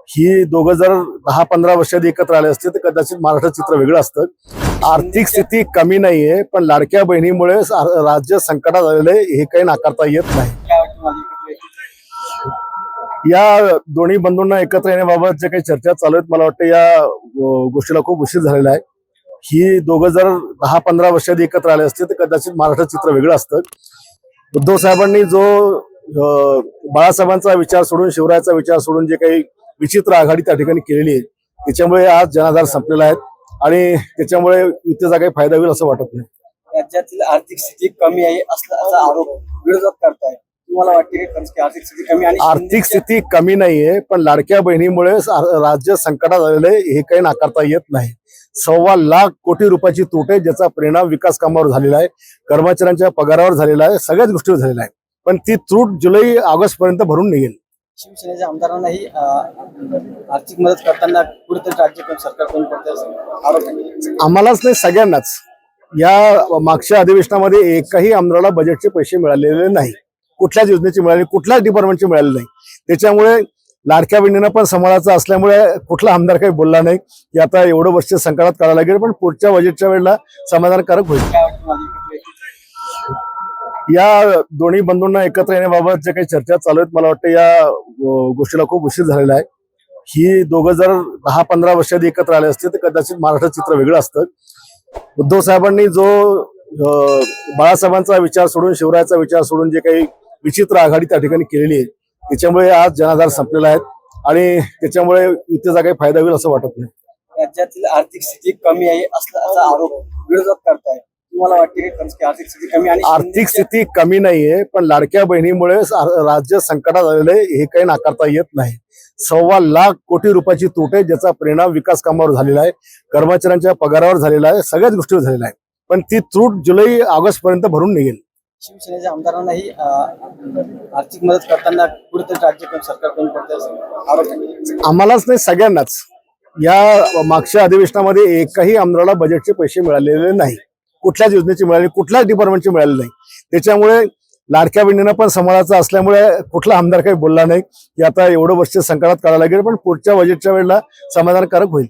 ही दोघं जर 10-15 वर्षांनी एकत्र आले असते तर कदाचित महाराष्ट्र चित्र वेगळं असतं। आर्थिक स्थिती कमी नाहीये, पण लाडक्या बहिणीमुळे राज्य संकटात आलेलं आहे, हे काही नाकारता येत नाही। या दोन्ही बंधूंना एकत्र येण्याबाबत जे काही चर्चा चालू आहेत, मला वाटतं या गोष्टीला खूप उशीर झालेला आहे। ही दोघं जर 10-15 वर्षांनी एकत्र आले असते तर कदाचित महाराष्ट्र चित्र वेगळं असतं। उद्धव साहेबांनी जो बाळासाहेबांचा विचार सोडून, शिवरायाचा विचार सोडून जे काही विचित्र आघाडी त्या ठिकाणी केलेली आहे, त्याच्यामुळे आज जनाधार संपलेला आहे आणि त्याच्यामुळे युतीचा काही फायदा होईल असं वाटत नाही। राज्यातील आर्थिक स्थिती कमी आहे असल्याचा आरोप विरोधक करताय, तुम्हाला वाटते की आर्थिक स्थिती कमी आणि आर्थिक स्थिती कमी नाहीये, पण लाडक्या बहिणीमुळे राज्य संकटात आलेलं आहे, हे काही नाकारता येत नाही। 1.25 लाख कोटी रुपयाची तूट आहे, ज्याचा परिणाम विकास कामावर झालेला आहे, कर्मचाऱ्यांच्या पगारावर झालेला आहे, सगळ्याच गोष्टीवर झालेला आहे। पण ती तूट जुलै ऑगस्ट पर्यंत भरून निघेल। शिवसेनेच्या आमदारांनाही आर्थिक मदत करताना कुठेतरी राज्य सरकार कोण करते असं आरोप आहे। आम्हालाच नाही, सगळ्यांनाच। या मागच्या अधिवेशनामध्ये एकाही आमदाराला बजेटचे पैसे मिळालेले नाही, कुठल्याच योजनेचे मिळाले, कुठल्याच डिपार्टमेंटचे मिळाले नाही। त्याच्यामुळे लाडक्या बहिणींना पण सांभाळायचं असल्यामुळे कुठला आमदार काही बोलला नाही की आता एवढं वर्ष संकटात काढायला लागेल, पण पुढच्या बजेटच्या वेळेला समाधानकारक होईल। या दोन्ही बंधूंना एकत्र येण्याबाबत जे काही चर्चा चालू आहेत, मला वाटतं या गोष्टीला खूप उशीर झालेला आहे। ही दोघं जर 10-15 वर्षांनी एकत्र आले असते तर कदाचित महाराष्ट्र चित्र वेगळं असतं। उद्धव साहेबांनी जो बाळासाहेबांचा विचार सोडून, शिवरायाचा विचार सोडून जे काही विचित्र आघाडी त्या ठिकाणी केलेली आहे, त्याच्यामुळे आज जनाधार संपलेला आहे आणि त्याच्यामुळे युतीचा काही फायदा होईल असं वाटत नाही। राज्यातील आर्थिक स्थिती कमी आहे असल्याचा आरोप विरोधक करताय, तुम्हाला वाटते की आर्थिक स्थिती कमी आणि आर्थिक स्थिती कमी नाहीये, पण लाडक्या बहिणीमुळे राज्य संकटात आलेलं आहे, हे काही नाकारता येत नाही। 1.25 लाख कोटी रुपयाची तूट आहे, ज्याचा परिणाम विकास कामावर झालेला आहे, कर्मचाऱ्यांच्या पगारावर झालेला आहे, सगळ्याच गोष्टीवर झालेला आहे। पण ती तूट जुलै ऑगस्ट पर्यंत भरून निघेल। शिवसेनेच्या आमदारांनाही आर्थिक मदत करताना कुठेतरी राज्य सरकार कोण करते असं आरोप आहे। आम्हालाच नाही, सगळ्यांनाच। या मागच्या अधिवेशनामध्ये एकाही आमदाराला बजेटचे पैसे मिळालेले नाही, कुठल्याच योजनेचे मिळाले, कुठल्याच डिपार्टमेंटचे मिळाले नाही। त्याच्यामुळे लाडक्या बहिणींना पण सांभाळायचं असल्यामुळे कुठला आमदार काही बोलला नाही की आता एवढं वर्ष संकटात काढायला लागेल, पण पुढच्या बजेटच्या वेळेला समाधानकारक होईल।